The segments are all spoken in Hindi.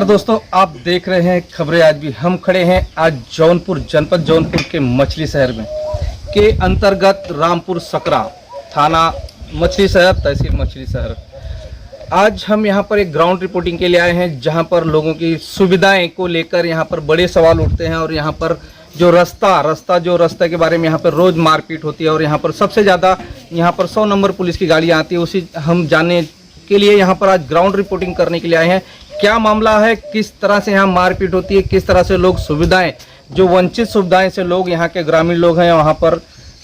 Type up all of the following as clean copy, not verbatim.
नमस्कार दोस्तों, आप देख रहे हैं खबरें आज भी। हम खड़े हैं आज जौनपुर जनपद जौनपुर के मछली शहर में के अंतर्गत रामपुर सकरा थाना मछली शहर तहसील मछली शहर। आज हम यहां पर एक ग्राउंड रिपोर्टिंग के लिए आए हैं जहां पर लोगों की सुविधाएं को लेकर यहां पर बड़े सवाल उठते हैं और यहां पर जो रास्ता के बारे में यहाँ पर रोज़ मारपीट होती है और यहाँ पर सबसे ज़्यादा यहाँ पर 100 नंबर पुलिस की गाड़ियाँ आती है। उसी हम जानने के लिए यहाँ पर आज ग्राउंड रिपोर्टिंग करने के लिए आए हैं। क्या मामला है, किस तरह से यहाँ मारपीट होती है, किस तरह से लोग सुविधाएं, जो वंचित सुविधाएं से लोग यहाँ के ग्रामीण लोग हैं, वहाँ पर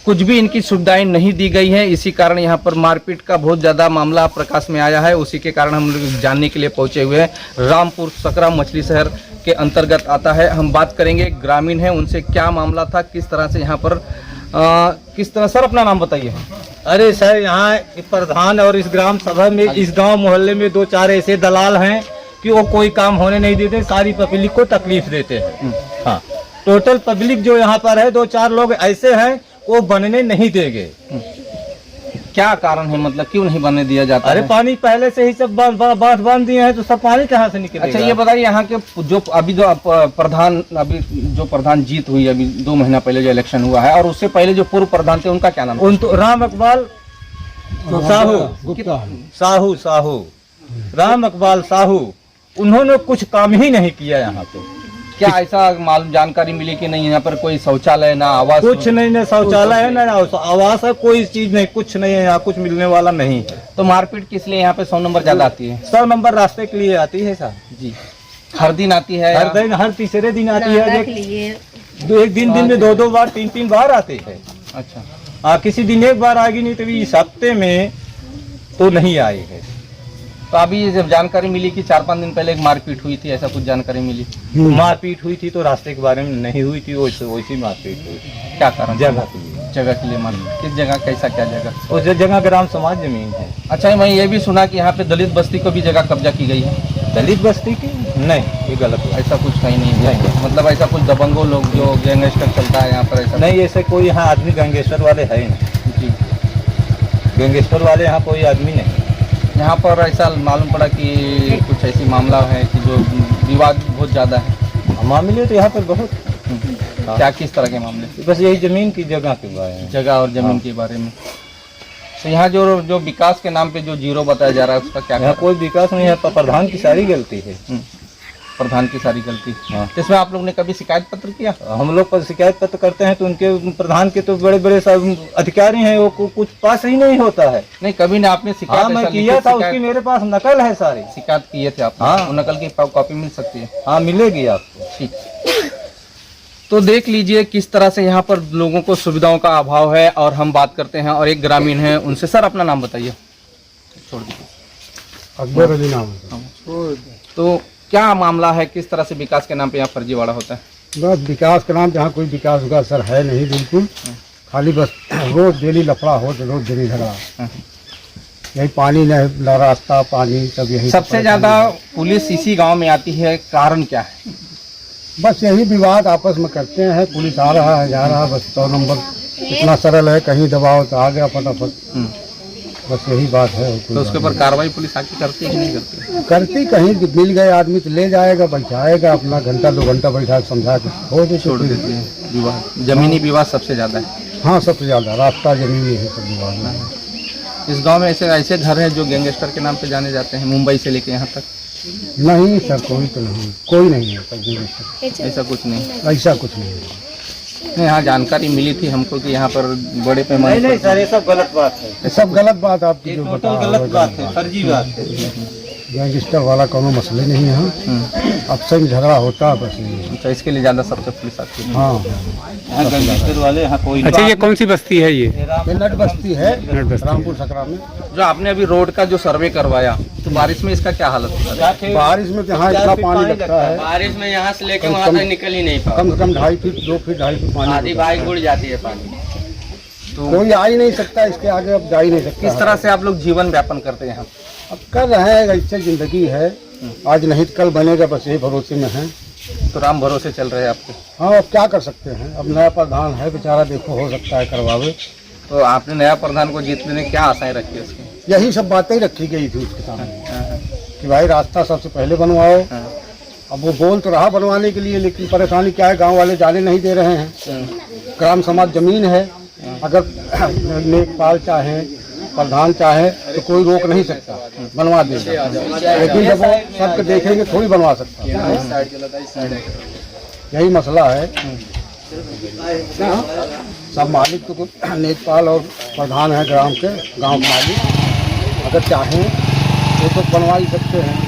कुछ भी इनकी सुविधाएं नहीं दी गई हैं। इसी कारण यहाँ पर मारपीट का बहुत ज़्यादा मामला प्रकाश में आया है। उसी के कारण हम लोग जानने के लिए पहुँचे हुए हैं। रामपुर सकरा मछली शहर के अंतर्गत आता है। हम बात करेंगे ग्रामीण हैं, उनसे क्या मामला था, किस तरह से यहाँ पर किस तरह। सर अपना नाम बताइए। अरे सर, यहाँ प्रधान और इस ग्राम सभा में इस गांव मोहल्ले में 2-4 ऐसे दलाल हैं कि वो कोई काम होने नहीं देते, सारी पब्लिक को तकलीफ देते हैं। हाँ, टोटल पब्लिक जो यहाँ पर है 2-4 लोग ऐसे हैं वो बनने नहीं देंगे। क्या कारण है, मतलब क्यों नहीं बनने दिया जाता? अरे पानी पहले से ही सब बांध दिए हैं तो सब पानी कहाँ से निकलेगा? अच्छा ये बताइए, यहाँ के जो प्रधान जीत हुई अभी 2 महीना पहले जो इलेक्शन हुआ है, और उससे पहले जो पूर्व प्रधान थे उनका क्या नाम? उन तो राम इकबाल साहू राम इकबाल साहू, उन्होंने कुछ काम ही नहीं किया यहाँ पे। क्या ऐसा मालूम जानकारी मिली कि नहीं यहाँ पर कोई शौचालय ना आवास? कुछ नहीं, ना शौचालय है ना आवास है, कोई चीज नहीं, कुछ नहीं है यहाँ, कुछ मिलने वाला नहीं है। तो मारपीट किस लिए यहाँ पे 100 नंबर ज्यादा आती है? 100 नंबर रास्ते के लिए आती है साहब जी। हर दिन आती है? हर तीसरे दिन आती है। एक दिन में 2-2 बार 3-3 बार आते हैं। अच्छा हाँ, किसी दिन एक बार आएगी, नहीं तो इस हफ्ते में तो नहीं आई है। तो अभी जब जानकारी मिली कि 4-5 दिन पहले एक मारपीट हुई थी, ऐसा कुछ जानकारी मिली? मारपीट हुई थी तो रास्ते के बारे में नहीं हुई थी, वैसी मारपीट हुई। क्या कारण? जगह के लिए मारपीट। किस जगह, कैसा, क्या जगह? उस जगह ग्राम समाज जमीन है। अच्छा, मैं ये भी सुना कि यहाँ पे दलित बस्ती को भी जगह कब्जा की गई है। दलित बस्ती की? नहीं, ये गलत है। ऐसा कुछ कहीं नहीं है। मतलब ऐसा कुछ दबंगों लोग जो गैंगस्टर चलता है यहाँ पर, ऐसा नहीं। ऐसे कोई यहाँ आदमी गैंगस्टर वाले है नहीं। गैंगस्टर वाले यहाँ कोई आदमी नहीं। यहाँ पर ऐसा मालूम पड़ा कि कुछ ऐसी मामला है कि जो विवाद बहुत ज़्यादा है। मामले तो यहाँ पर बहुत। क्या, किस तरह के मामले? बस यही जमीन की जगह के बारे में, जगह और जमीन के बारे में। तो यहाँ जो विकास के नाम पे जो जीरो बताया जा रहा है उसका क्या? यहाँ कोई विकास नहीं है, प्रधान की सारी गलती है। प्रधान की सारी गलती। हाँ। तो इसमें आप लोग ने कभी शिकायत पत्र किया? हम लोग पर शिकायत पत्र करते हैं तो उनके प्रधान के तो बड़े बड़े सब अधिकारी हैं, वो कुछ पास ही नहीं होता है। नहीं, कभी नहीं आपने शिकायत? हाँ, मैं किया था, उसकी मेरे पास नकल है सारी। शिकायत किए थे आप? हाँ। वो नकल की कॉपी मिल सकती है? हाँ, मिलेगी आपको। ठीक। तो देख लीजिए किस तरह से यहाँ पर लोगों को सुविधाओं का अभाव है। और हम बात करते हैं और एक ग्रामीण है उनसे। सर अपना नाम बताइए। छोड़ दीजिए। अकबर अली नाम है। तो क्या मामला है, किस तरह से विकास के नाम पे यहाँ फर्जीवाड़ा होता है? बस विकास के नाम जहाँ कोई विकास होगा सर है नहीं, बिल्कुल खाली बस रोज डेली लफड़ा हो, रोज डेली झगड़ा। यही पानी न रास्ता, पानी सब यही। सबसे ज्यादा पुलिस इसी गांव में आती है, कारण क्या है? बस यही विवाद आपस में करते हैं। पुलिस आ रहा है, जा रहा है, बस 100 नंबर इतना सरल है, कहीं दबाव तो आ गया फटाफट। बस यही बात है। तो उसके ऊपर कार्रवाई पुलिस आके करती है कि नहीं करती? करती कहीं मिल गए आदमी तो ले जाएगा, बैठाएगा, अपना 1-2 घंटा बैठा समझा के छोड़ देती है। विवाद, जमीनी विवाद सबसे ज्यादा है। हाँ, सबसे ज्यादा रास्ता जमीनी है सब विवाद में। इस गांव में ऐसे घर हैं जो गैंगस्टर के नाम पे जाने जाते हैं, मुंबई से लेके यहाँ तक? नहीं सर, कोई तो नहीं, कोई नहीं है सर। ऐसा कुछ नहीं? ऐसा कुछ नहीं है। यहाँ जानकारी मिली थी हमको कि यहाँ पर बड़े पैमाने नहीं सर, ये सब गलत बात है। ये सब गलत बात आपकी जो बता रहे हो, गलत बात है, फर्जी बात है। गैंगस्टर वाला कोनो मसले नहीं है। अब से झगड़ा होता है बस नहीं। तो इसके लिए ज्यादा सबसे पुलिस आती है। हाँ, गैंगस्टर वाले यहाँ कोई। अच्छा, ये कौन सी बस्ती है? ये नट बस्ती है, रामपुर सकरा में। जो आपने अभी रोड का जो सर्वे करवाया, तो बारिश में इसका क्या हालत होता है? बारिश में यहाँ इतना पानी लगता है, बारिश में यहाँ से लेके वहाँ तक निकल ही नहीं पाता। कम से कम 2.5 फीट 2 फीट 2.5 फीट पानी। आधी बाइक उड़ जाती है पानी। तो कोई आ ही नहीं सकता, इसके आगे अब जा ही नहीं सकता। किस तरह से आप लोग जीवन व्यापन करते हैं यहाँ? अब कर रहे हैं, ऐसे जिंदगी है, आज नहीं तो कल बनेगा, बस यही भरोसे में है। तो राम भरोसे चल रहे हैं आपके? हाँ, अब क्या कर सकते हैं। अब नया प्रधान है बेचारा, देखो हो सकता है करवावे। तो आपने नया प्रधान को जीतने में क्या आशाएं रखी उसकी? यही सब बातें रखी गई थी उसके सामने कि भाई रास्ता सबसे पहले बनवाओ, अब वो बोल तो रहा बनवाने के लिए, लेकिन परेशानी क्या है, गांव वाले जाने नहीं दे रहे हैं। ग्राम समाज जमीन है, अगर नेकपाल चाहे, प्रधान चाहे तो कोई रोक नहीं सकता, बनवा देगा। लेकिन जब वो सबके देखेंगे थोड़ी बनवा सकता, यही मसला है। सब मालिक तो नेकपाल और प्रधान है ग्राम के, गांव के मालिक अगर चाहें तो बनवा ही सकते हैं।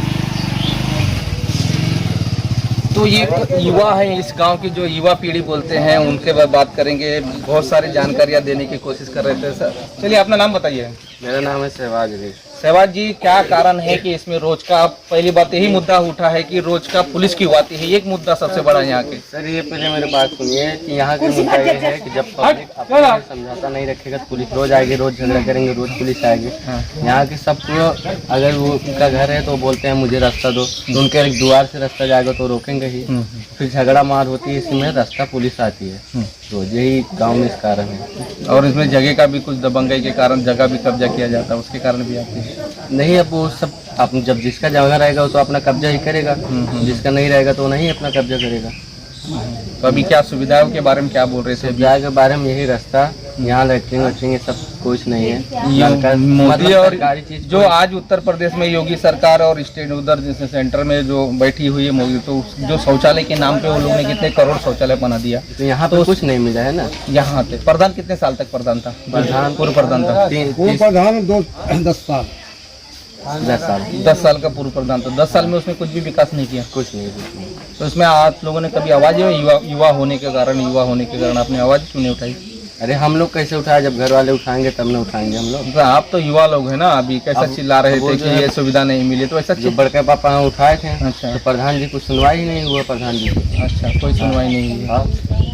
तो ये युवा है इस गांव की, जो युवा पीढ़ी बोलते हैं, उनके बाद बात करेंगे। बहुत सारी जानकारियां देने की कोशिश कर रहे थे सर। चलिए अपना नाम बताइए। मेरा नाम है सहवाग जी। सहवाग जी, क्या कारण है कि इसमें रोज का, पहली बात यही मुद्दा उठा है कि रोज का पुलिस क्यों आती है, एक मुद्दा सबसे बड़ा यहाँ के। सर ये पहले मेरी बात सुनिए कि यहाँ का मुद्दा ये है कि जब पब्लिक अपना समझौता नहीं रखेगा तो पुलिस रोज आएगी, रोज झगड़ा करेंगे, रोज पुलिस आएगी। यहाँ के सबको अगर वो उनका घर है तो बोलते हैं मुझे रास्ता दो, तो उनके एक द्वार से रास्ता जाएगा तो रोकेंगे ही, फिर झगड़ा मार होती है, इसमें रास्ता पुलिस आती है। तो यही गाँव में इस कारण है। और इसमें जगह का भी कुछ दबंगई के कारण जगह भी कब्जा किया जाता है, उसके कारण भी आती है। नहीं, अब वो सब आप जब जिसका जगह रहेगा वो तो अपना कब्जा ही करेगा, जिसका नहीं रहेगा तो वो नहीं अपना कब्जा करेगा। तो अभी क्या सुविधाओं के बारे में क्या बोल रहे थे? सुविधा के बारे में यही रास्ता, यहाँ लैट्रिन वैट्रिन ये सब कुछ नहीं है। ये मोदी और सरकारी चीज जो आज उत्तर प्रदेश में योगी सरकार और स्टेट उधर जैसे सेंटर में जो बैठी हुई है मोदी, तो जो शौचालय के नाम पे वो लोगों ने कितने करोड़ शौचालय बना दिया। तो यहाँ तो कुछ नहीं मिला है ना। यहाँ पे प्रधान कितने साल तक प्रधान था? प्रधान पूर्व प्रधान था पूर्व प्रधान 10 साल 10 साल का पूर्व प्रधान था। 10 साल में उसने कुछ भी विकास नहीं किया। कुछ नहीं। तो इसमें आप लोगों ने कभी आवाज, युवा होने के कारण आपने आवाज क्यों नहीं उठाई? अरे हम लोग कैसे उठाए, जब घर वाले उठाएंगे तब ना उठाएंगे हम लोग। तो आप तो युवा लोग हैं ना, अभी कैसा चिल्ला रहे थे कि ये सुविधा नहीं मिली, तो ऐसा जो बड़के पापा उठाए थे। अच्छा। तो प्रधान जी कुछ सुनवाई ही नहीं हुआ प्रधान जी। अच्छा, कोई सुनवाई नहीं हुई। हाँ,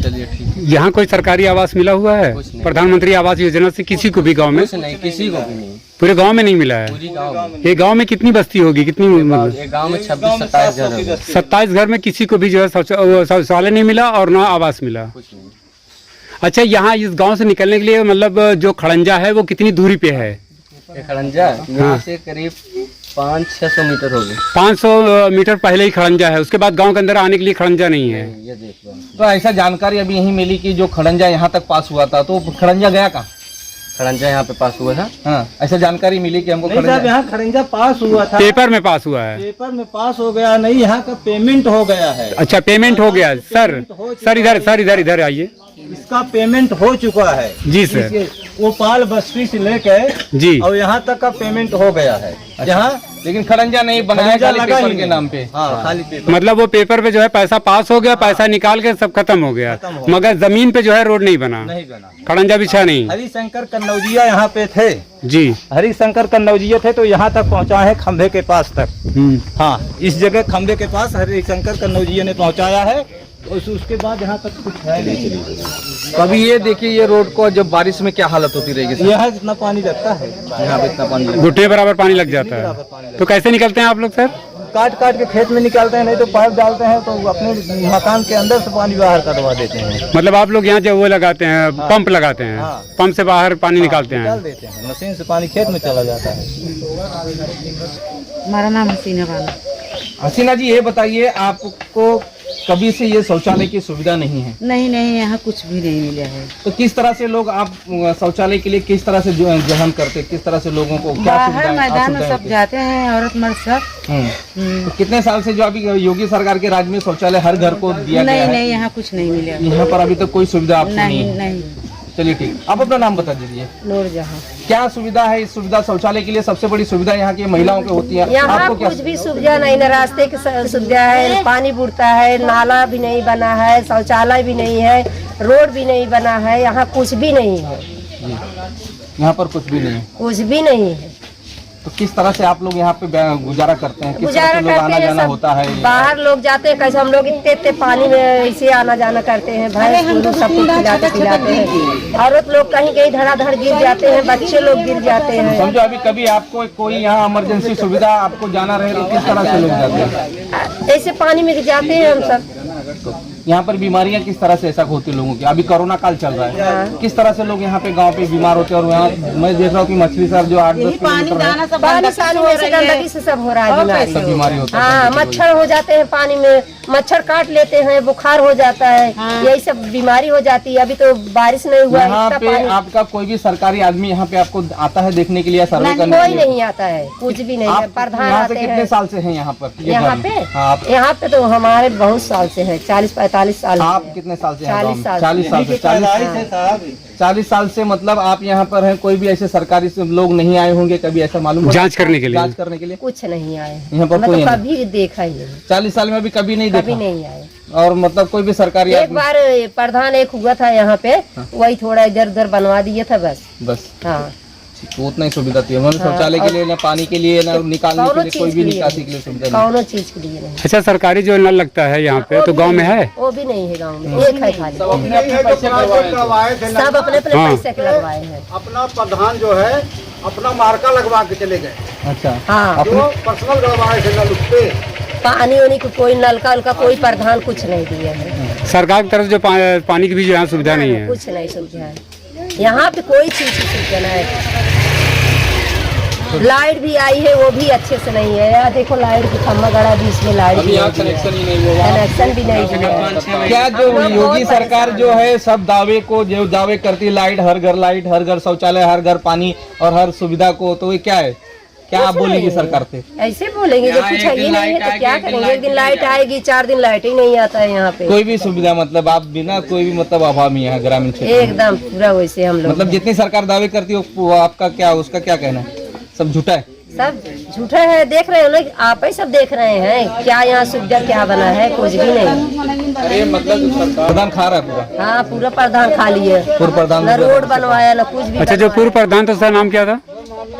चलिए ठीक है। यहाँ कोई सरकारी आवास मिला हुआ है? कुछ नहीं। प्रधानमंत्री आवास योजना से किसी को भी गांव में? कुछ नहीं, किसी को भी नहीं, पूरे गांव में नहीं मिला है? पूरी गाँव में। ये गांव में कितनी बस्ती होगी, कितनी? एक गाँव में 26-27 घर होगा। 27 घर में किसी को भी जो है शौचालय नहीं मिला और ना आवास मिला। कुछ नहीं। अच्छा, यहाँ इस गांव से निकलने के लिए मतलब जो खड़ंजा है वो कितनी दूरी पे है? ये खड़ंजा यहाँ से करीब 500-600 मीटर हो गए। 500 मीटर पहले ही खड़ंजा है, उसके बाद गांव के अंदर आने के लिए खड़ंजा नहीं है। ये देख लो। तो ऐसा जानकारी अभी यही मिली कि जो खड़ंजा यहाँ तक पास हुआ था, तो खड़ंजा गया कहाँ? खड़ंजा यहाँ पे पास हुआ था। हाँ, ऐसा जानकारी मिली कि हमको नहीं साहब, यहाँ खड़ंजा पास हुआ था, पेपर में पास हुआ है। पेपर में पास हो गया नहीं, यहाँ का पेमेंट हो गया है। अच्छा, पेमेंट हो गया। सर इधर आइए। इसका पेमेंट हो चुका है जी सर। वो पाल बस्ती से लेके जी, और यहाँ तक का पेमेंट हो गया है। यहाँ लेकिन खड़ंजा नहीं बनाया, खड़ंजा खाली लगा पेपर ही के नहीं। नाम पे। हाँ, खाली पेपर। मतलब वो पेपर पे जो है पैसा पास हो गया, पैसा निकाल के सब खत्म हो गया, मगर जमीन पे जो है रोड नहीं बना, नहीं बना। खड़ंजा बिछा नहीं। हरिशंकर कन्नौजिया यहाँ पे थे जी, हरिशंकर कन्नौजिया थे, तो यहाँ तक पहुँचा है खंभे के पास तक। हाँ, इस जगह खंभे के पास हरिशंकर कन्नौजिया ने पहुँचाया है। उसके बाद यहाँ तक कुछ है नहीं। तो अभी ये देखिए, ये रोड को जब बारिश में क्या हालत होती रहेगी सर? यहाँ जितना पानी लगता है, यहाँ पे इतना पानी लगता घुटने बराबर पानी लग जाता है। तो कैसे निकलते हैं आप लोग सर? काट काट के खेत में निकालते हैं, नहीं तो पाइप डालते हैं तो अपने मकान के अंदर से पानी बाहर कटवा देते हैं। मतलब आप लोग यहाँ जो वो लगाते हैं, पंप लगाते हैं, हाँ। पंप से बाहर पानी निकालते निकाल हैं। देते हैं, मशीन से पानी खेत में चला जाता है। हमारा नाम हसीना बानो। हसीना जी, ये बताइए, आपको कभी से ये शौचालय की सुविधा नहीं है? नहीं, यहाँ कुछ भी नहीं मिला है। तो किस तरह से लोग आप शौचालय के लिए किस तरह से जहन करते, किस तरह से लोगों को क्या बाहर सुविधाएं, मैदान में असुविधाएं सब होती? जाते हैं, औरत मर्द सब। तो कितने साल से जो अभी योगी सरकार के राज में शौचालय हर घर को दिया गया है? नहीं, यहाँ कुछ नहीं मिला। यहाँ पर अभी तक कोई सुविधा आपको नहीं है? नहीं। चलिए ठीक, आप अपना नाम बता दीजिए। नूरजहां। क्या सुविधा है इस सुविधा शौचालय के लिए? सबसे बड़ी सुविधा यहाँ की महिलाओं की होती है। यहाँ आपको क्या कुछ भी सुविधा नहीं, न रास्ते की सुविधा है, पानी बुड़ता है, नाला भी नहीं बना है, शौचालय भी नहीं है, रोड भी नहीं बना है, यहाँ कुछ भी नहीं है। यहाँ पर कुछ भी नहीं है। कुछ भी नहीं है। तो किस तरह से आप लोग यहाँ पे गुजारा करते हैं? किस तरह गुजारा से लोग करते आना हैं, जाना सब होता है? बाहर लोग जाते हैं, कैसे हम लोग इतने पानी में ऐसे आना जाना करते हैं, भैंस दूध सब कुछ खिलाते हैं। औरत लोग कहीं कहीं धड़ाधड़ गिर जाते हैं, बच्चे लोग गिर जाते हैं। समझो अभी कभी आपको कोई यहाँ इमरजेंसी सुविधा आपको जाना रहे तो किस तरह से लोग जाते हैं? ऐसे पानी में जाते हैं हम सब। तो यहाँ पर बीमारियाँ किस तरह से ऐसा होती है लोगों की? अभी कोरोना काल चल रहा है, किस तरह से लोग यहाँ पे गांव पे बीमार होते हैं? और यहाँ मैं देख रहा हूँ कि मछली शहर जो 8-10 किलोमीटर है, पानी साल में से गंदगी से सब हो रहा है बीमारी। सब बीमारी होता है। हाँ, मच्छर हो जाते हैं पानी में, मच्छर काट लेते हैं, बुखार हो जाता है, यही सब बीमारी हो जाती है। अभी तो बारिश नहीं हुआ है, यहाँ इतना पे पानी आपका कोई भी सरकारी आदमी यहाँ पे आपको आता है देखने के लिए या सर्वे करने कोई के लिए? नहीं आता है, कुछ भी नहीं है। आप प्रधान यहाँ से आते कितने हैं साल से हैं यहाँ पर? ये यहाँ घर पे। में? हाँ, आप यहाँ पे तो हमारे बहुत साल से है, 40-45 साल आप से है। कितने साल से हैं 40 गाँव में? साल 40 साल से। 40 साल से मतलब आप यहाँ पर हैं, कोई भी ऐसे सरकारी से लोग नहीं आए होंगे कभी, ऐसा मालूम पड़ा? जांच करने के लिए? जांच करने के लिए कुछ नहीं आए, यहाँ पर मैं कोई तो नहीं? कभी देखा ही नहीं, 40 साल में भी कभी नहीं कभी देखा? नहीं आए। और मतलब कोई भी सरकारी एक आदमी? बार प्रधान एक हुआ था यहाँ पे, वही थोड़ा इधर उधर बनवा दिया था बस। बस हाँ, तो उतना ही सुविधा थी उन्होंने, शौचालय के लिए ना पानी के लिए ना निकालने के कौनो लिए, चीज कोई भी के लिए निकासी के लिए सुविधा नहीं। कौनो चीज के लिए नहीं। अच्छा, सरकारी जो नल लगता है यहाँ पे तो गांव में है? वो भी नहीं है गाँव में, एक है खाली। सब अपने अपने पैसे लगवाए थे। सब अपने अपने हाँ। पैसे के लगवाए हैं। अपना प्रधान जो है अपना मार्का लगवा के चले गए, अच्छा, हाँ, जो पर्सनल लगवाए थे नल उसपे। पानी वानी को कोई नलका उलका कोई प्रधान कुछ नहीं दिया है। सरकार की तरफ जो पानी की भी जो यहाँ सुविधा नहीं है? कुछ नहीं सुविधा है यहाँ पे, कोई चीज की सुविधा नहीं है। लाइट भी आई है, वो भी अच्छे से नहीं है। यार देखो, लाइट की खम्भा गड़ा भी, इसमें लाइट भी नहीं, कनेक्शन ही नहीं हुआ। कनेक्शन भी नहीं दिया है। क्या जो योगी सरकार जो है सब दावे को जो दावे करती, लाइट, हर घर शौचालय, हर घर पानी और हर सुविधा को, तो ये क्या है? क्या आप बोलेंगे सरकार से? ऐसे बोलेंगे जब कुछ है ही नहीं है तो क्या करेंगे? एक दिन लाइट आएगी, 4 दिन लाइट ही नहीं आता है यहाँ पे। कोई भी सुविधा मतलब आप बिना कोई भी मतलब अभाव में यहाँ ग्रामीण क्षेत्र में? एकदम पूरा वैसे हम लोग मतलब जितनी सरकार दावे करती है वो आपका क्या, उसका क्या कहना है? सब झूठा है? सब झूठा है। देख रहे हो ना, आप ही सब देख रहे हैं क्या यहाँ सुविधा क्या बना है? कुछ भी नहीं। अरे मतलब प्रधान खा रहा है पूरा? हाँ, पूरा प्रधान खा लिए, पूर्व प्रधान न रोड बनवाया न कुछ भी। अच्छा, जो पूर्व प्रधान था उसका नाम क्या था?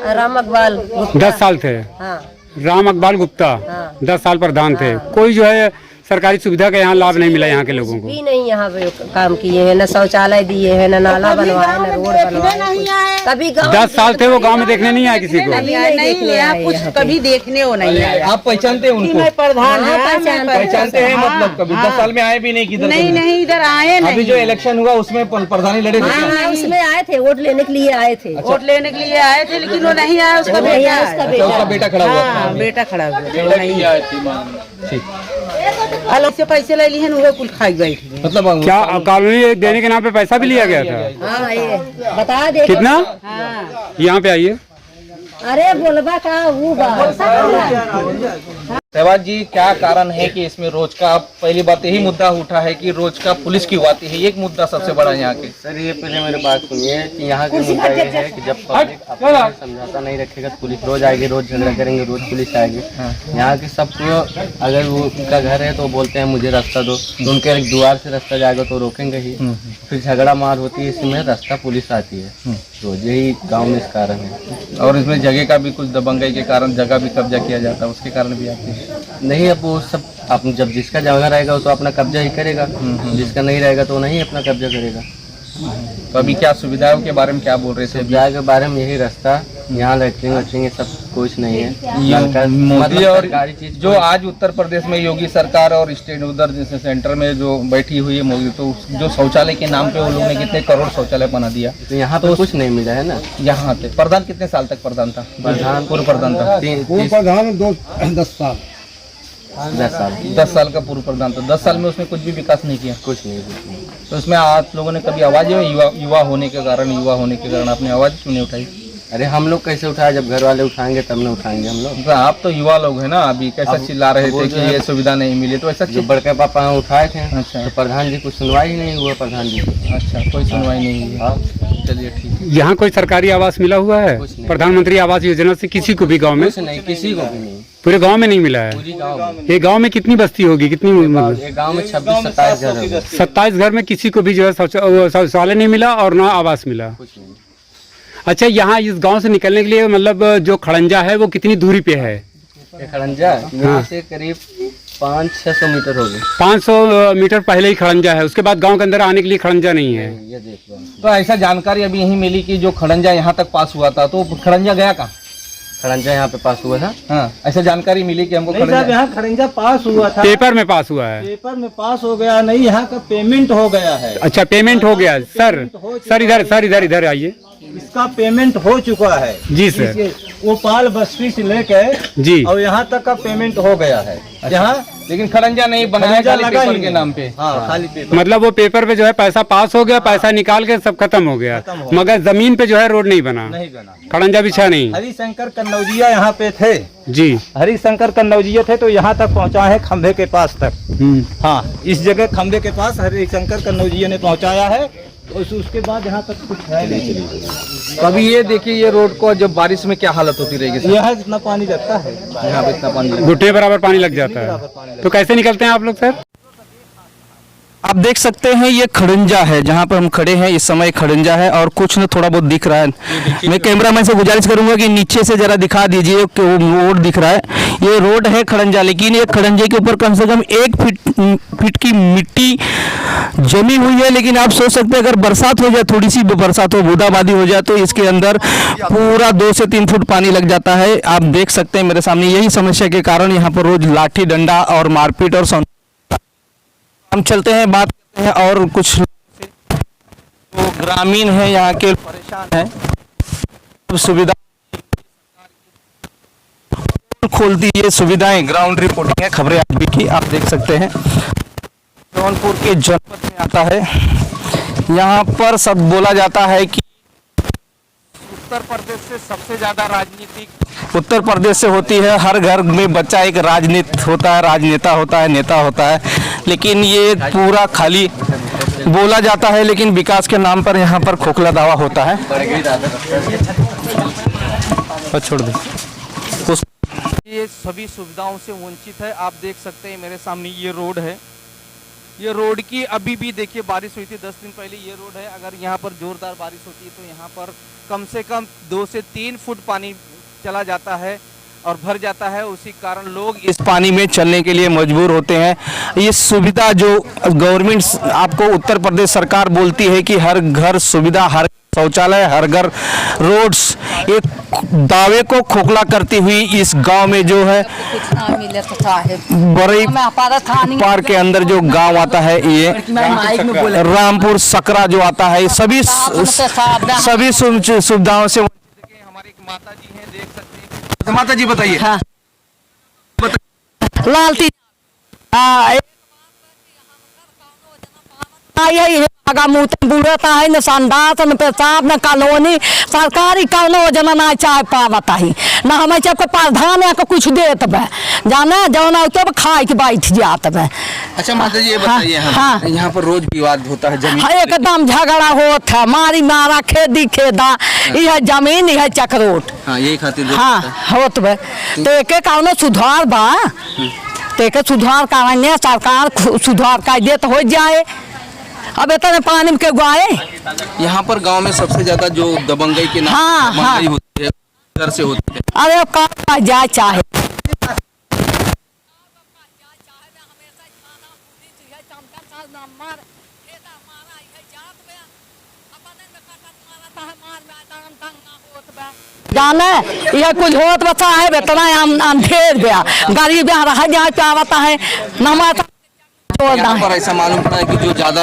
राम अकबाल गुप्ता। 10 साल थे हाँ, राम अकबाल गुप्ता, हाँ। 10 साल प्रधान थे। कोई जो है सरकारी सुविधा का यहाँ लाभ नहीं मिला यहाँ के लोगों को? भी नहीं यहाँ पे काम किए हैं, न शौचालय दिए हैं, न नाला बनवाया, न रोड बनवाया। कभी 10 साल थे वो गांव में देखने नहीं आए किसी को? कभी देखने वो नहीं आया। आप पहचानते हैं उनको? प्रधान पहचानते हैं मतलब कभी 10 साल में आए भी नहीं किधर? नहीं इधर आए अभी जो इलेक्शन हुआ उसमें प्रधानी लड़े थे? हाँ, उसमें आए थे, वोट लेने के लिए आए थे। वोट लेने के लिए आए थे, लेकिन वो नहीं आया। उसका भैया, उसका उसका बेटा खड़ा हुआ था। बेटा खड़ा हुआ, ठीक। अलग से पैसे ले लिए, वो कुल खाई बैठ गए। मतलब क्या कॉलोनी देने के नाम पे पैसा भी लिया गया था? हाँ, ये बता दे कितना? हाँ, यहाँ पे आइए। अरे बोलबा का वो सहवाग जी, क्या कारण है कि इसमें रोज का, पहली बात यही मुद्दा उठा है कि रोज का पुलिस क्यों आती है? एक मुद्दा सबसे बड़ा यहाँ के। सर ये पहले मेरी बात सुनिए कि यहाँ का मुद्दा ये है कि जब पब्लिक अपना समझौता नहीं रखेगा तो पुलिस रोज आएगी, रोज झगड़ा करेंगे, रोज पुलिस आएगी। यहाँ के सबको अगर वो उनका घर है तो बोलते हैं मुझे रास्ता दो, तो उनके एक द्वार से रास्ता जाएगा तो रोकेंगे ही। फिर झगड़ा मार होती है, इसमें रास्ता पुलिस आती है रोज, यही गाँव में इस कारण है। और इसमें जगह का भी कुछ दबंगई के कारण जगह भी कब्जा किया जाता है, उसके कारण भी आती है। नहीं, अब वो सब आप जब जिसका जगह रहेगा वो तो अपना कब्जा ही करेगा, जिसका नहीं रहेगा तो नहीं अपना कब्जा करेगा। तो अभी क्या सुविधाओं के बारे में क्या बोल रहे थे? सुविधा के बारे में यही रास्ता, यहाँ लैट्रिन वैट्रिन ये सब कुछ नहीं है। ये मोदी मतलब और सरकारी चीज जो आज उत्तर प्रदेश में योगी सरकार और स्टेट उधर जैसे सेंटर में जो बैठी हुई है मोदी, तो जो शौचालय के नाम पे वो लोग ने कितने करोड़ शौचालय बना दिया, तो यहाँ पे कुछ नहीं मिला है ना। यहाँ पे प्रधान कितने साल तक प्रधान था? प्रधान पूर्व प्रधान था पूर्व प्रधान 10 साल 10 साल का पूर्व प्रधान था। 10 साल में उसने कुछ भी विकास नहीं किया? कुछ नहीं। तो इसमें आप लोगों ने कभी आवाज, युवा होने के कारण आपने आवाज क्यों नहीं उठाई? अरे हम लोग कैसे उठाए? जब घर वाले उठाएंगे तब न उठाएंगे हम लोग। तो आप तो युवा लोग हैं ना, अभी कैसा चिल्ला रहे थे कि ये सुविधा नहीं मिली, तो ऐसा जो बड़के पापा उठाए थे, अच्छा। तो प्रधान जी कुछ सुनवाई ही नहीं हुआ। प्रधान जी अच्छा, कोई सुनवाई नहीं हुई। हाँ, चलिए ठीक है। यहाँ कोई सरकारी आवास मिला हुआ है? कुछ नहीं। प्रधानमंत्री आवास योजना से किसी को भी गांव में? कुछ नहीं, किसी को भी नहीं, पूरे गांव में नहीं मिला है? पूरी गाँव में। ये गांव में कितनी बस्ती होगी, कितनी? ये गाँव में 26-27 घर है। 27 घर में किसी को भी जो है शौचालय नहीं मिला और ना आवास मिला। कुछ नहीं। अच्छा, यहाँ इस गांव से निकलने के लिए मतलब जो खड़ंजा है वो कितनी दूरी पे है? ये खड़ंजा यहाँ से करीब 500-600 मीटर होगी। 500 मीटर पहले ही खड़ंजा है, उसके बाद गांव के अंदर आने के लिए खड़ंजा नहीं है। ये देख लो। तो ऐसा जानकारी अभी यही मिली कि जो खड़ंजा यहाँ तक पास हुआ था, तो खड़ंजा गया कहाँ? खड़ंजा यहाँ पे पास हुआ था। हाँ, ऐसा जानकारी मिली कि हमको नहीं साहब, यहाँ खड़ंजा पास हुआ था, पेपर में पास हुआ है। पेपर में पास हो गया नहीं, यहाँ का पेमेंट हो गया है। अच्छा, पेमेंट हो गया सर इधर आइए। इसका पेमेंट हो चुका है जी सर। वो पाल बस्ती से लेके जी, और यहाँ तक का पेमेंट हो गया है। यहाँ लेकिन खड़ंजा नहीं बनाया, खाली पेपर के नाम पे। हाँ, खाली पेपर। मतलब वो पेपर पे जो है पैसा पास हो गया, पैसा निकाल के सब खत्म हो गया, मगर जमीन पे जो है रोड नहीं बना, नहीं बना, खड़ंजा बिछा नहीं। हरिशंकर कन्नौजिया यहाँ पे थे जी, हरिशंकर कन्नौजिया थे, तो यहाँ तक पहुँचा है खंभे के पास तक। हाँ, इस जगह खंभे के पास हरिशंकर कन्नौजिया ने पहुँचाया है, तो उसके बाद यहाँ तक कुछ है नहीं। तो अभी ये देखिए, ये रोड को जब बारिश में क्या हालत होती रहेगी सर? यहाँ जितना पानी लगता है, यहाँ पे इतना पानी घुटने बराबर पानी लग जाता है। तो कैसे निकलते हैं आप लोग सर? आप देख सकते हैं ये खड़ंजा है, जहाँ पर हम खड़े हैं इस समय खड़ंजा है, और कुछ न थोड़ा बहुत दिख रहा है। मैं कैमरामैन से गुजारिश करूंगा कि नीचे से जरा दिखा दीजिए कि वो रोड दिख रहा है। ये रोड है खड़ंजा, लेकिन ये खड़ंजे के ऊपर कम से कम 1 फीट की मिट्टी जमी हुई है। लेकिन आप सोच सकते हैं अगर बरसात हो जाए, थोड़ी सी बरसात हो, बूंदाबांदी हो जाए, तो इसके अंदर पूरा 2 से 3 फुट पानी लग जाता है। आप देख सकते हैं मेरे सामने, यही समस्या के कारण यहाँ पर रोज लाठी डंडा और मारपीट और हम चलते हैं, बात करते हैं और कुछ तो ग्रामीण हैं यहाँ के, परेशान हैं। सुविधा खोलती ये सुविधाएं, ग्राउंड रिपोर्टिंग है, खबरें आज भी की आप देख सकते हैं। जौनपुर के जनपद में आता है। यहाँ पर सब बोला जाता है कि उत्तर प्रदेश से सबसे ज्यादा राजनीतिक उत्तर प्रदेश से होती है। हर घर में बच्चा एक राजनीति होता है, राजनेता होता है, नेता होता है, लेकिन ये पूरा खाली बोला जाता है, लेकिन विकास के नाम पर यहाँ पर खोखला दावा होता है। छोड़ दे, ये सभी सुविधाओं से वंचित है। आप देख सकते हैं मेरे सामने ये रोड है। ये रोड की अभी भी देखिए, बारिश हुई थी 10 दिन पहले, ये रोड है। अगर यहाँ पर जोरदार बारिश होती है तो यहाँ पर कम से कम 2 से 3 फुट पानी चला जाता है और भर जाता है। उसी कारण लोग इस पानी में चलने के लिए मजबूर होते हैं। ये सुविधा जो गवर्नमेंट आपको उत्तर प्रदेश सरकार बोलती है कि हर घर सुविधा, हर शौचालय, हर घर रोड्स, एक दावे को खोखला करती हुई इस गांव में जो है बड़ी पार के अंदर जो गांव आता है, ये रामपुर सकरा जो आता है, सभी सुविधाओं से हमारी एक माता जी हैं, देख सकते हैं। माता जी बताइए। हाँ। लालती बुढ़ता है न संडास न पेशाब न कॉलोनी, सरकारी कौनो योजना ना चाह पावता ही न हमें चप प्रधान या कुछ देत बे, जाना जौन तब खाए के बैठ जात बे। अच्छा माता जी ये बताइए, हाँ, यहाँ पर रोज विवाद होता है जमीन, एकदम झगड़ा होत है, मारी मारा खेदी खेदा, यह जमीन यह चक्रोट। हाँ, यही खातिर हाँ होत बे, तो एक कौनो सुधार बा, तो सुधार करेंगे, सरकार सुधार कर दे तो हो जाए। अब इतने पानी के गुआए यहाँ पर गांव में सबसे ज्यादा जो दबंगई के नाम हाँ, दबंगई होती है, घर से होती है। अरे अब कहाँ जाए चाहे जाने यह कुछ होत बचा है, इतना अंधेर गया, गरीब रह जाए चाहता है न यहाँ पर ऐसा मालूम पड़ा है कि जो ज्यादा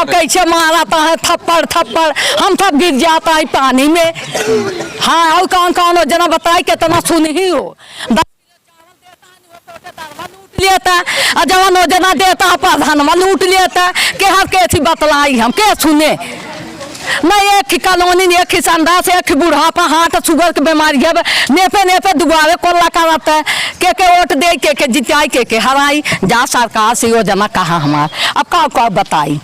कैसे मारता है थप्पड़ थप्पड़, हम सब गिर जाता है पानी में। हाँ, और कौन कौन जना बताए कितना सुन ही हो, लेता और जवान योजना देता है, प्रधानवा लूट लेता के हर कैसी बतलाई हम के सुने नहीं। एक कॉलोनी एक संडास, एक बुढ़ापा, हाथ शुगर की बीमारी है, नेपे नेपे दुबारे कोल्ला करता है, के वोट दे के जिताई के हराई जा सरकार से योजना कहाँ हमार अब का बताई।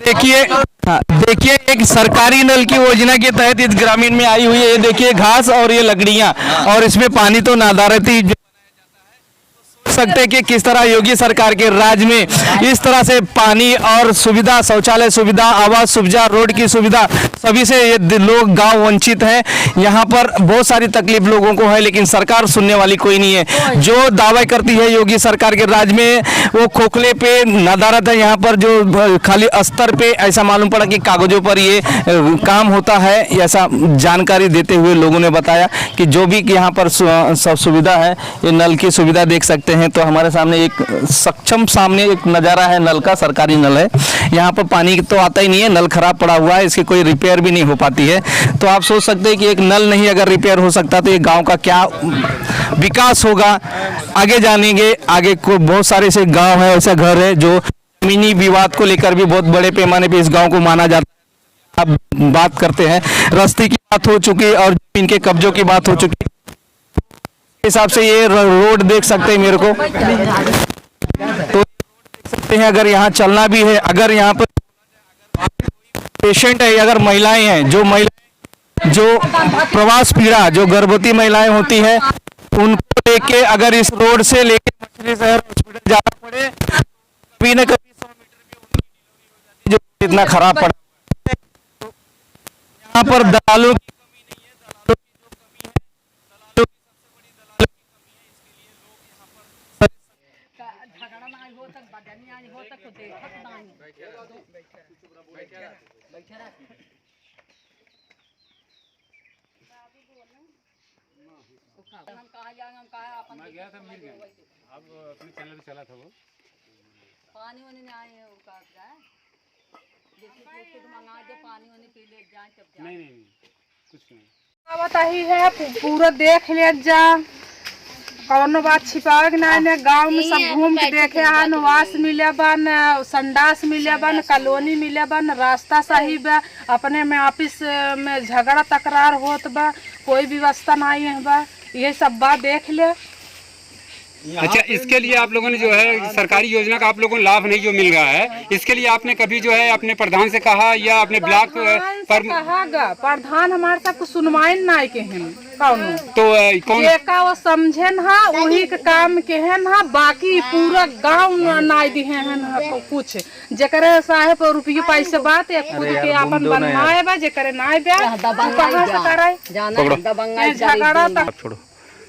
देखिए, देखिए एक सरकारी नल की योजना के तहत इस ग्रामीण में आई हुई है। ये देखिए घास और ये लकड़ियां, और इसमें पानी तो नादारती सकते हैं कि किस तरह योगी सरकार के राज में इस तरह से पानी और सुविधा, शौचालय सुविधा, आवास सुविधा, रोड की सुविधा, सभी से ये लोग गांव वंचित हैं। यहाँ पर बहुत सारी तकलीफ लोगों को है, लेकिन सरकार सुनने वाली कोई नहीं है। जो दावे करती है योगी सरकार के राज में, वो खोखले पे नदारत है। यहाँ पर जो खाली अस्तर पे ऐसा मालूम पड़ा कि कागजों पर ये काम होता है, ऐसा जानकारी देते हुए लोगों ने बताया कि जो भी यहाँ पर सब सुविधा है, ये नल की सुविधा देख सकते हैं। तो हमारे सामने एक सक्षम सामने एक नज़ारा है, नल का सरकारी नल है। यहाँ पर पानी तो आता ही नहीं है, नल खराब पड़ा हुआ है, इसकी कोई रिपेयर भी नहीं हो पाती है। तो आप सोच सकते हैं कि एक नल नहीं अगर रिपेयर हो सकता तो ये गांव का क्या विकास होगा। आगे जानेंगे, आगे को बहुत सारे ऐसे गांव है, ऐसा घर है जो जमीनी विवाद को लेकर भी बहुत बड़े पैमाने पे इस गांव को माना जाता है। अब बात करते हैं, रास्ते की बात हो चुकी और जमीन के कब्जों की बात हो चुकी। हिसाब से ये रोड देख सकते हैं मेरे को, तो देख सकते हैं अगर यहाँ चलना भी है, अगर यहाँ पर पेशेंट है, अगर महिलाएं हैं, जो प्रवास पीड़ा, जो गर्भवती महिलाएं होती है, उनको लेके अगर इस रोड से लेके मछली शहर हॉस्पिटल जाना पड़े, कभी न कभी 100 मीटर में उनकी जो इतना खराब पड़ा। यहाँ पर दलालों की कमी नहीं है, दलालों की जो कमी है, दलालों की सबसे बड़ी दलालों की कमी है। इसके लिए लोग यहाँ पर झगड़ा नहीं हो तक बदनी नहीं हो तक तो देखत नहीं हम कहा जाएंगे, हम कहा अपन मैं गया था मिल गया, अब अपने चैनल पे चला था वो पानी वानी नहीं आए वो का जैसे मंगा दे पानी वानी पी ले जाए तब नहीं कुछ नहीं बताही है पूरा देख ले जा, कौनो बात छिपावे ना। गांव में सब घूम के देखे हाँ, निवास मिले बन, संडास मिले बन, कॉलोनी मिले बन, रास्ता सही बा, अपने में ऑफिस में झगड़ा तकरार होत बा, कोई व्यवस्था नहीं है बा, ये सब बात देख ले। अच्छा, इसके लिए आप लोगों ने जो है सरकारी योजना का आप लोगों को लाभ नहीं जो मिल रहा है, इसके लिए आपने कभी जो है अपने प्रधान से कहा या अपने ब्लॉक पर कहा? प्रधान हमारे सबको सुनवाई नहीं के हैं कौनो, तो कौन जेका वो समझे ना वही के काम के हैं ना, बाकी पूरा गांव नहीं दिए हैं कुछ। जकरे साहेब रुपये पैसे बात या खुद के अपन बनवाए बा, जकरे नहीं बा कहां से कराए झगड़ा तक छोड़ो।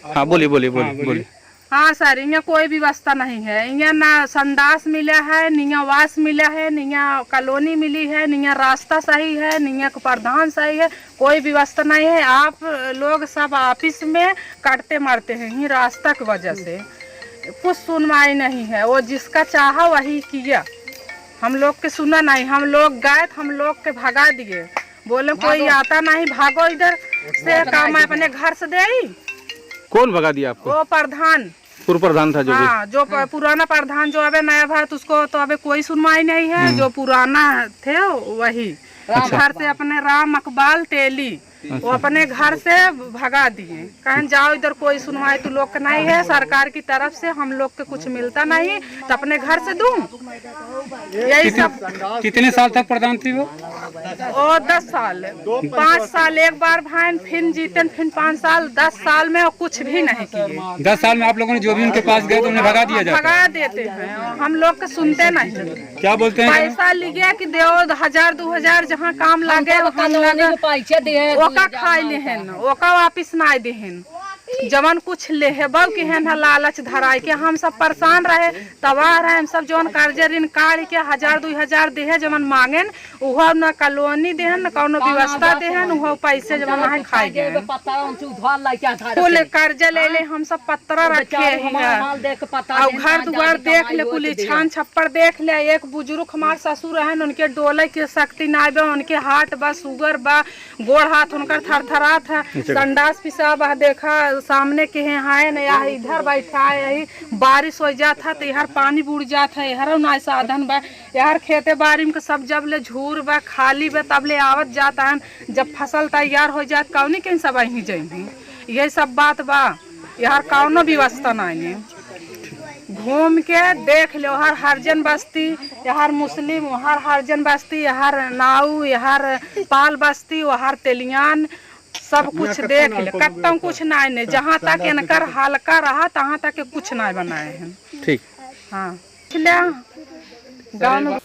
हाँ बोलिए। हाँ सर, यहाँ कोई व्यवस्था नहीं है, यहाँ ना संडास मिला है, निया वास मिला है, निया कॉलोनी मिली है, निया रास्ता सही है, निया प्रधान सही है, कोई व्यवस्था नहीं है। आप लोग सब ऑफिस में काटते मारते हैं ही रास्ता की वजह से, कुछ सुनवाई नहीं है। वो जिसका चाहा वही किया, हम लोग के सुना नहीं। हम लोग गए, हम लोग के भगा दिए, बोले कोई आता नहीं, भागो इधर से, काम अपने घर से दे। कौन भगा दिया आपको? वो प्रधान, पूर्व प्रधान था जो हाँ, जो पुराना प्रधान, जो अबे नया भारत, उसको तो अबे कोई सुनवाई नहीं है। जो पुराना थे वही घर से अपने राम अकबाल तेली वो अपने घर से भगा दिए, कहें जाओ इधर, कोई सुनवाई तो लोग का नहीं है, सरकार की तरफ से हम लोग के कुछ मिलता नहीं, तो अपने घर से दूं। यही सब। कितने साल तक प्रधान थी वो? 10 साल, 5 साल एक बार भाई, फिर जीते, फिर 5 साल, 10 साल में कुछ भी नहीं किए। 10 साल में आप लोगों ने जो भी उनके पास गए तो उन्हें भगा दिया जाता? भगा देते हैं, हम लोग के सुनते नहीं। क्या बोलते हैं? पैसा लिया कि दो 1000 2000 जहाँ काम लगे पैसे दे ओका खाई लेहन, ओका वापिस ना देहन, जवन कुछ लेहबल के हैं लालच धराई के। हम सब परेशान रहे, तबाह रहे, हम सब जवन कर्जे ऋण काढ़ के 1000 2000 देहे जवन मांगेन, उहो न कॉलोनी देहन, न कौनो व्यवस्था देहन, उहो पैसे जवन है खाई गए। कुल कर्जे ले ले, हम सब पत्रा रखे और घर दुआर देख ले, कुल छान छप्पर देख ले। एक बुजुर्ग हमार ससुर रहन, उनके डोले के शक्ति ना बा, उनके हार्ट बा, शुगर बा, गोड़ हाथ उनकर थरथरात है, संडास पिसाब देखा सामने के हैं न, यहाँ इधर बैठा है, यही बारिश हो जाता है तो यार पानी बुड़ जाता है, यार ना साधन बा, यार खेते बाड़ी में सब जब ले झूर बा खाली बा तब ले आवत जाता है, जब फसल तैयार हो जात कौनी कहीं सब यहीं जाएंगे। यही सब बात बा, यार कौनो व्यवस्था नहीं। घूम के देख लो, हर हरजन बस्ती, यहाँ मुस्लिम, वहाँ हरजन बस्ती, यहाँ नाऊ, यहाँ पाल बस्ती, वहाँ तेलियान, सब कुछ देख ले कत्तम कुछ नहीं जहाँ तक इनकर हल्का रहा तहाँ तक कुछ नहीं बनाए हैं। ठीक। हाँ गाँव में